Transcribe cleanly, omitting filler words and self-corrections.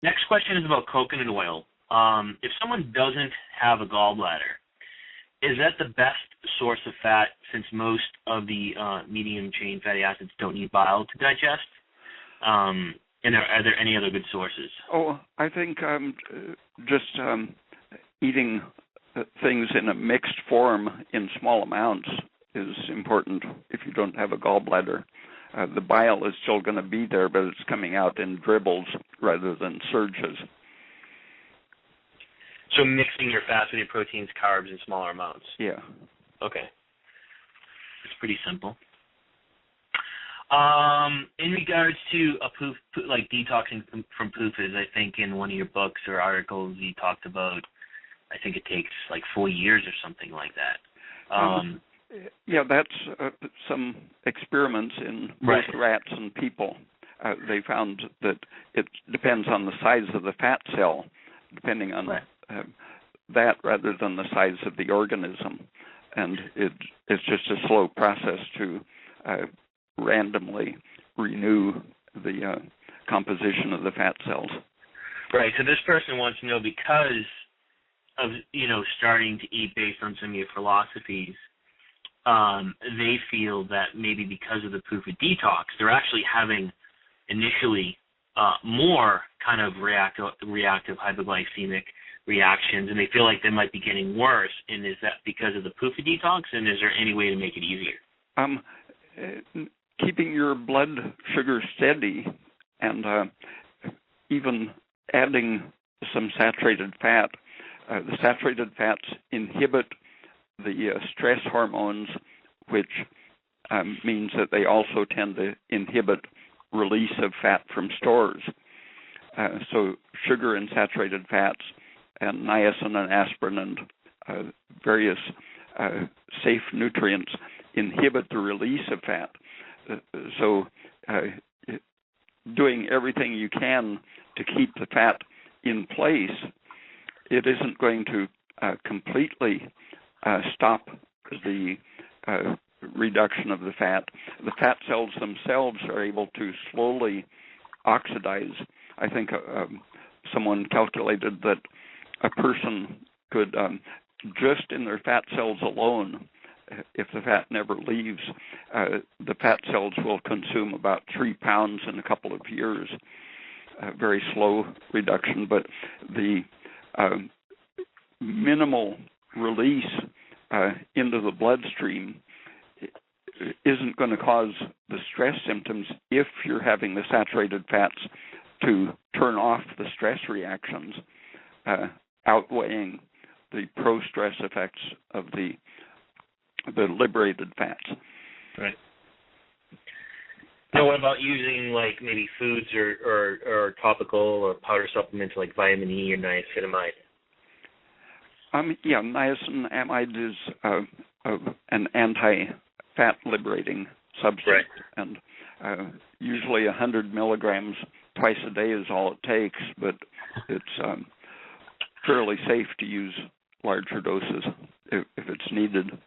Next question is about coconut oil. If someone doesn't have a gallbladder, is that the best source of fat since most of the medium-chain fatty acids don't need bile to digest? And are there any other good sources? Oh, I think just eating things in a mixed form in small amounts is important if you don't have a gallbladder. The bile is still going to be there, but it's coming out in dribbles rather than surges. So mixing your fats with your proteins, carbs in smaller amounts? Yeah. Okay. It's pretty simple. In regards to like detoxing from PUFAs, I think in one of your books or articles you talked about, I think it takes like 4 years or something like that. Yeah, that's some experiments in both rats and people. They found that it depends on the size of the fat cell, depending on that rather than the size of the organism. And it's just a slow process to randomly renew the composition of the fat cells. Right. So this person wants to know, because of, starting to eat based on some of your philosophies, they feel that maybe because of the PUFA detox, they're actually having initially more kind of reactive hypoglycemic reactions, and they feel like they might be getting worse. And is that because of the PUFA detox, and is there any way to make it easier? Keeping your blood sugar steady and even adding some saturated fat. The saturated fats inhibit the stress hormones, which means that they also tend to inhibit release of fat from stores. So sugar and saturated fats and niacin and aspirin and various safe nutrients inhibit the release of fat. So doing everything you can to keep the fat in place, it isn't going to completely stop the reduction of the fat. The fat cells themselves are able to slowly oxidize. I think someone calculated that a person could, just in their fat cells alone, if the fat never leaves, the fat cells will consume about 3 pounds in a couple of years. Very slow reduction, but the minimal release into the bloodstream isn't going to cause the stress symptoms if you're having the saturated fats to turn off the stress reactions, outweighing the pro-stress effects of the liberated fats. Right. Now, what about using like maybe foods or topical or powder supplements like vitamin E or niacinamide? Yeah, niacinamide is an anti-fat liberating substance, and usually 100 milligrams twice a day is all it takes, but it's fairly safe to use larger doses if it's needed.